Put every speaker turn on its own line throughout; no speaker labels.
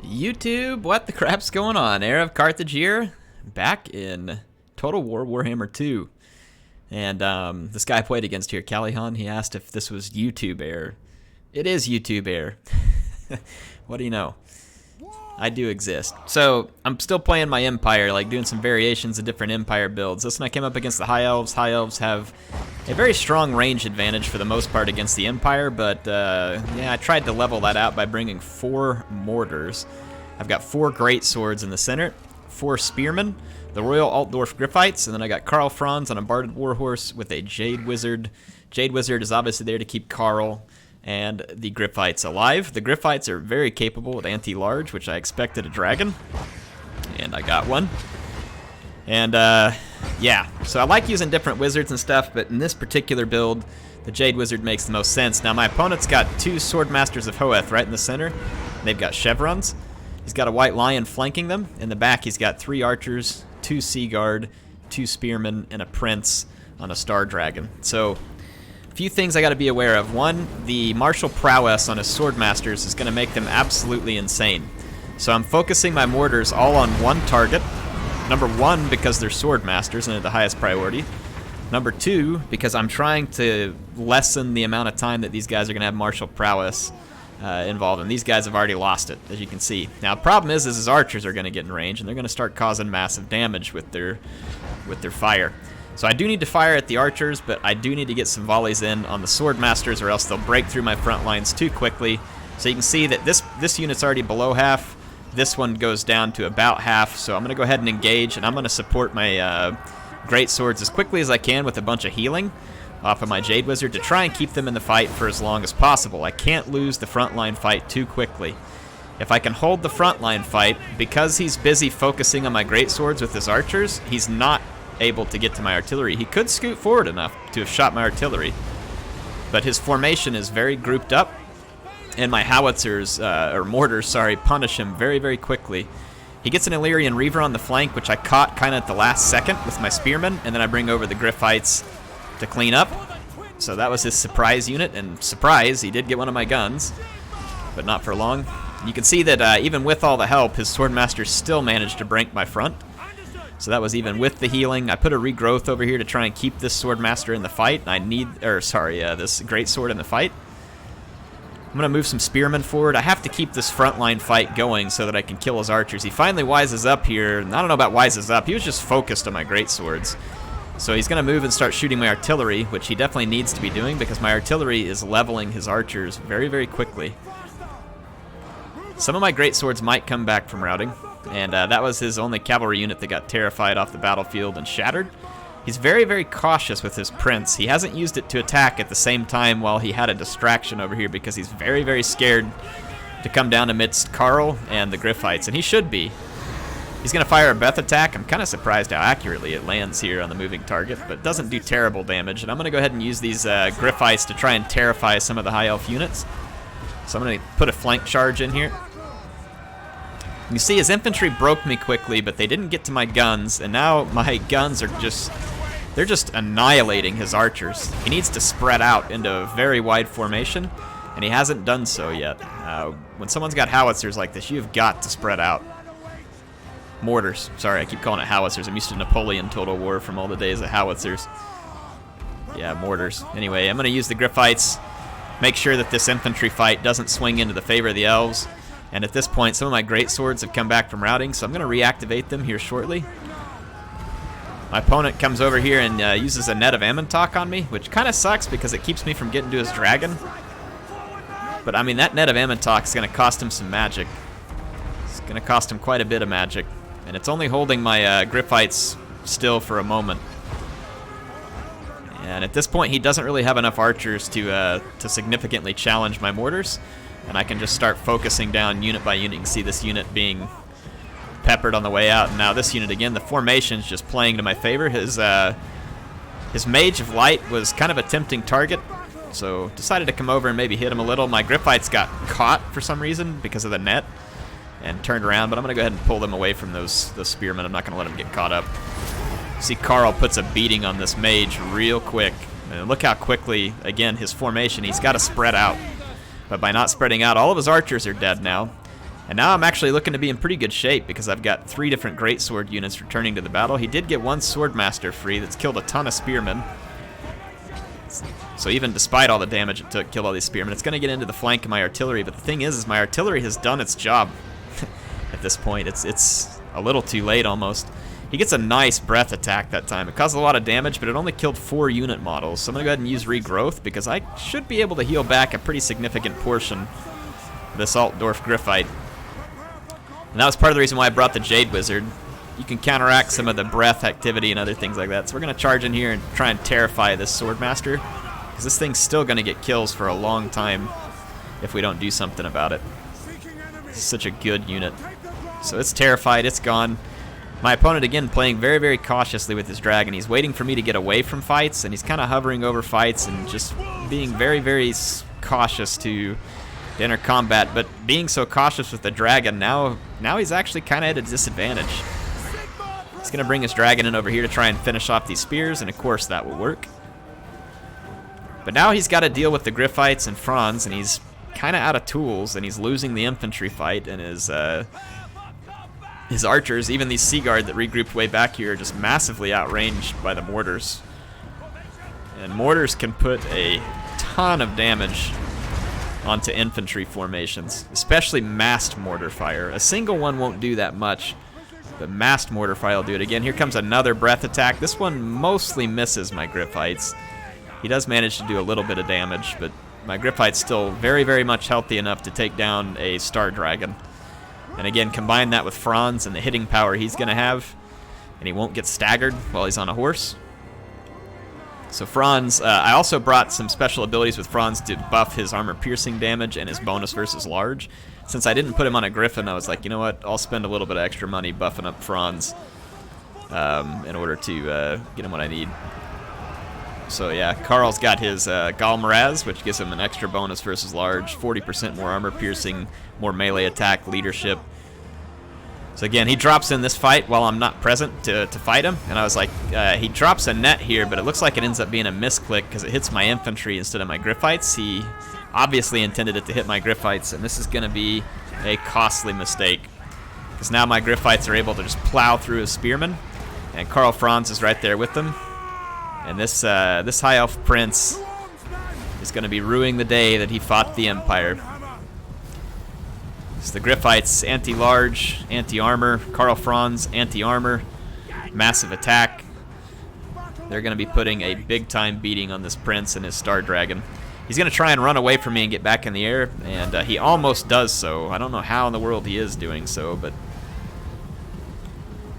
YouTube, what the crap's going on? Heir of Carthage here, back in Total War Warhammer 2. And this guy I played against here, Calihan, he asked if this was YouTube Heir. It is YouTube Heir. What do you know? I do exist. So, I'm still playing my Empire, like doing some variations of different Empire builds. This one I came up against the High Elves. High Elves have a very strong range advantage for the most part against the Empire, but yeah, I tried to level that out by bringing 4 mortars. I've got 4 great swords in the center, 4 spearmen, the Royal Altdorf Griffites, and then I got Karl Franz on a Barded Warhorse with a Jade Wizard. Jade Wizard is obviously there to keep Karl and the Griffites alive. The Griffites are very capable with anti-large, which I expected a dragon, and I got one. And yeah, so I like using different wizards and stuff, but in this particular build, the Jade Wizard makes the most sense. Now my opponent's got 2 Swordmasters of Hoeth right in the center. They've got chevrons. He's got a White Lion flanking them. In the back, he's got 3 archers, 2 Sea Guard, 2 spearmen, and a prince on a Star Dragon. So a few things I got to be aware of. One, the martial prowess on his Swordmasters is going to make them absolutely insane. So I'm focusing my mortars all on one target. Number 1, because they're Swordmasters and they're the highest priority. Number 2, because I'm trying to lessen the amount of time that these guys are going to have martial prowess involved, and these guys have already lost it, as you can see. Now, the problem is his archers are going to get in range, and they're going to start causing massive damage with their fire. So I do need to fire at the archers, but I do need to get some volleys in on the Swordmasters, or else they'll break through my front lines too quickly. So you can see that this unit's already below half. This one goes down to about half, so I'm going to go ahead and engage, and I'm going to support my great swords as quickly as I can with a bunch of healing off of my Jade Wizard to try and keep them in the fight for as long as possible. I can't lose the frontline fight too quickly. If I can hold the frontline fight, because he's busy focusing on my great swords with his archers, he's not able to get to my artillery. He could scoot forward enough to have shot my artillery, but his formation is very grouped up, and my howitzers, or mortars, sorry, punish him very, very quickly. He gets an Illyrian Reaver on the flank, which I caught kind of at the last second with my spearmen, and then I bring over the Griffites to clean up. So that was his surprise unit, and surprise, he did get one of my guns, but not for long. You can see that even with all the help, his Swordmasters still managed to break my front. So that was even with the healing. I put a regrowth over here to try and keep this Swordmaster in the fight. I need, this great sword in the fight. I'm going to move some spearmen forward. I have to keep this frontline fight going so that I can kill his archers. He finally wises up here. And I don't know about wises up. He was just focused on my great swords. So he's going to move and start shooting my artillery, which he definitely needs to be doing because my artillery is leveling his archers very, very quickly. Some of my great swords might come back from routing, and that was his only cavalry unit that got terrified off the battlefield and shattered. He's very, very cautious with his prince. He hasn't used it to attack at the same time while he had a distraction over here because he's very, very scared to come down amidst Karl and the Griffites, and he should be. He's going to fire a Beth attack. I'm kind of surprised how accurately it lands here on the moving target, but it doesn't do terrible damage. And I'm going to go ahead and use these Griffites to try and terrify some of the High Elf units. So I'm going to put a flank charge in here. You see his infantry broke me quickly, but they didn't get to my guns, and now my guns are they're just annihilating his archers. He needs to spread out into a very wide formation, and he hasn't done so yet. When someone's got howitzers like this, you've got to spread out. Mortars. Sorry, I keep calling it howitzers. I'm used to Napoleon Total War from all the days of howitzers. Yeah, mortars. Anyway, I'm going to use the Griffites, make sure that this infantry fight doesn't swing into the favor of the elves. And at this point, some of my great swords have come back from routing, so I'm going to reactivate them here shortly. My opponent comes over here and uses a Net of Ammontok on me, which kind of sucks because it keeps me from getting to his dragon. But I mean, that Net of Ammontok is going to cost him some magic. It's going to cost him quite a bit of magic. And it's only holding my Griffites still for a moment. And at this point, he doesn't really have enough archers to significantly challenge my mortars. And I can just start focusing down unit by unit. You can see this unit being peppered on the way out. And now this unit again, the formation's just playing to my favor. His Mage of Light was kind of a tempting target, so decided to come over and maybe hit him a little. My Griffites got caught for some reason because of the net and turned around, but I'm going to go ahead and pull them away from those spearmen. I'm not going to let them get caught up. See, Karl puts a beating on this mage real quick. And look how quickly, again, his formation, he's got to spread out. But by not spreading out, all of his archers are dead now. And now I'm actually looking to be in pretty good shape because I've got 3 different greatsword units returning to the battle. He did get 1 swordmaster free that's killed a ton of spearmen. So even despite all the damage it took to kill all these spearmen, it's going to get into the flank of my artillery. But the thing is my artillery has done its job at this point. It's a little too late almost. He gets a nice breath attack that time. It caused a lot of damage, but it only killed 4 unit models. So I'm going to go ahead and use regrowth because I should be able to heal back a pretty significant portion of this Altdorf Gryphite. And that was part of the reason why I brought the Jade Wizard. You can counteract some of the breath activity and other things like that. So we're going to charge in here and try and terrify this Swordmaster, because this thing's still going to get kills for a long time if we don't do something about it. It's such a good unit. So it's terrified, it's gone. My opponent, again, playing very, very cautiously with his dragon. He's waiting for me to get away from fights, and he's kind of hovering over fights and just being very, very cautious to enter combat. But being so cautious with the dragon, now he's actually kind of at a disadvantage. He's going to bring his dragon in over here to try and finish off these spears, and of course that will work. But now he's got to deal with the Gryphites and Franz, and he's kind of out of tools, and he's losing the infantry fight, and his archers, even these Sea Guard that regrouped way back here, are just massively outranged by the mortars. And mortars can put a ton of damage onto infantry formations, especially massed mortar fire. A single one won't do that much, but massed mortar fire will do it. Again, here comes another breath attack. This one mostly misses my Gryphites. He does manage to do a little bit of damage, but my Gryphite's still very, very much healthy enough to take down a Star Dragon. And again, combine that with Franz and the hitting power he's going to have, and he won't get staggered while he's on a horse. So Franz, I also brought some special abilities with Franz to buff his armor-piercing damage and his bonus versus large. Since I didn't put him on a Griffin, I was like, you know what, I'll spend a little bit of extra money buffing up Franz in order to get him what I need. So yeah, Karl's got his Galmaraz, which gives him an extra bonus versus large, 40% more armor piercing, more melee attack, leadership. So again, he drops in this fight while I'm not present to fight him, and I was like, he drops a net here, but it looks like it ends up being a misclick because it hits my infantry instead of my Gryphites. He obviously intended it to hit my Gryphites, and this is going to be a costly mistake because now my Gryphites are able to just plow through his spearmen, and Karl Franz is right there with them. And this High Elf Prince is going to be ruining the day that he fought the Empire. So the Gryphites, anti-large, anti-armor. Karl Franz, anti-armor. Massive attack. They're going to be putting a big-time beating on this Prince and his Star Dragon. He's going to try and run away from me and get back in the air, and he almost does so. I don't know how in the world he is doing so, but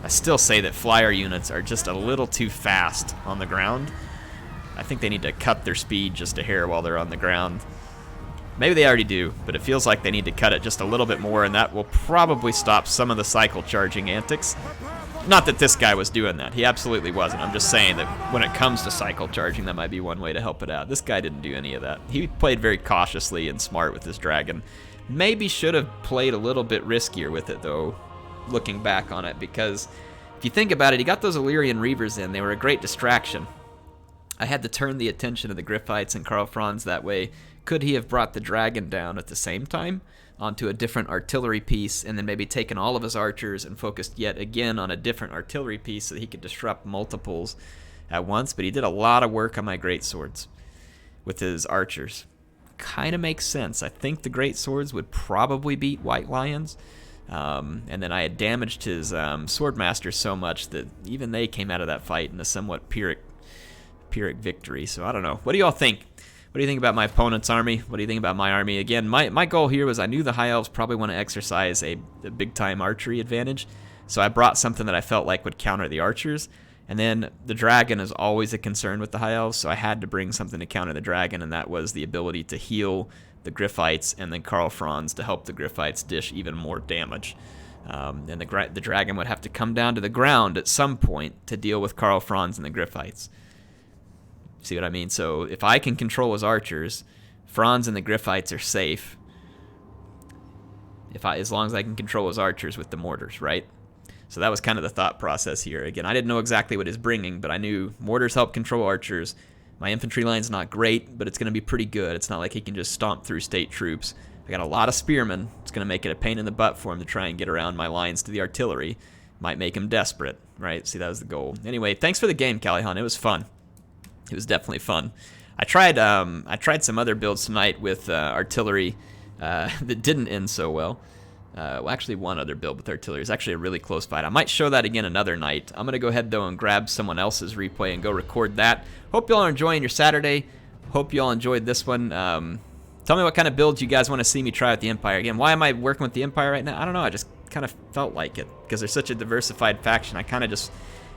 I still say that flyer units are just a little too fast on the ground. I think they need to cut their speed just a hair while they're on the ground. Maybe they already do, but it feels like they need to cut it just a little bit more, and that will probably stop some of the cycle charging antics. Not that this guy was doing that. He absolutely wasn't. I'm just saying that when it comes to cycle charging, that might be one way to help it out. This guy didn't do any of that. He played very cautiously and smart with his dragon. Maybe should have played a little bit riskier with it, though, looking back on it, because if you think about it, he got those Illyrian Reavers in. They were a great distraction. I had to turn the attention of the Gryphites and Karl Franz that way. Could he have brought the dragon down at the same time onto a different artillery piece and then maybe taken all of his archers and focused yet again on a different artillery piece so that he could disrupt multiples at once? But he did a lot of work on my greatswords with his archers. Kind of makes sense. I think the greatswords would probably beat White Lions. And then I had damaged his Swordmaster so much that even they came out of that fight in a somewhat Pyrrhic victory. So I don't know. What do y'all think? What do you think about my opponent's army? What do you think about my army? Again, my goal here was I knew the High Elves probably want to exercise a big-time archery advantage, so I brought something that I felt like would counter the archers. And then the dragon is always a concern with the High Elves, so I had to bring something to counter the dragon, and that was the ability to heal the Gryphites and then Karl Franz to help the Gryphites dish even more damage. And the dragon would have to come down to the ground at some point to deal with Karl Franz and the Gryphites. See what I mean? So if I can control his archers, Franz and the Gryphites are safe. As long as I can control his archers with the mortars, right? So that was kind of the thought process here. Again, I didn't know exactly what he's bringing, but I knew mortars help control archers. My infantry line's not great, but it's going to be pretty good. It's not like he can just stomp through state troops. I got a lot of spearmen. It's going to make it a pain in the butt for him to try and get around my lines to the artillery. Might make him desperate, right? See, that was the goal. Anyway, thanks for the game, Callihan. It was fun. It was definitely fun. I tried some other builds tonight with artillery that didn't end so well. Well, actually, one other build with artillery is actually a really close fight. I might show that again another night. I'm going to go ahead, though, and grab someone else's replay and go record that. Hope y'all are enjoying your Saturday. Hope y'all enjoyed this one. Tell me what kind of builds you guys want to see me try with the Empire. Again, why am I working with the Empire right now? I don't know. I just kind of felt like it because they're such a diversified faction. I kind of just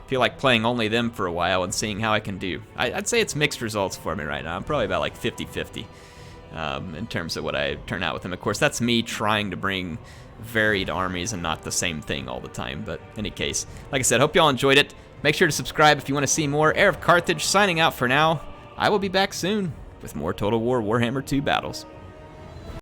feel like playing only them for a while and seeing how I can do. I'd say it's mixed results for me right now. I'm probably about like 50-50 in terms of what I turn out with them. Of course, that's me trying to bring varied armies and not the same thing all the time. But in any case, like I said, hope y'all enjoyed it. Make sure to subscribe if you want to see more. Heir of Carthage signing out for now. I will be back soon with more Total War Warhammer 2 battles.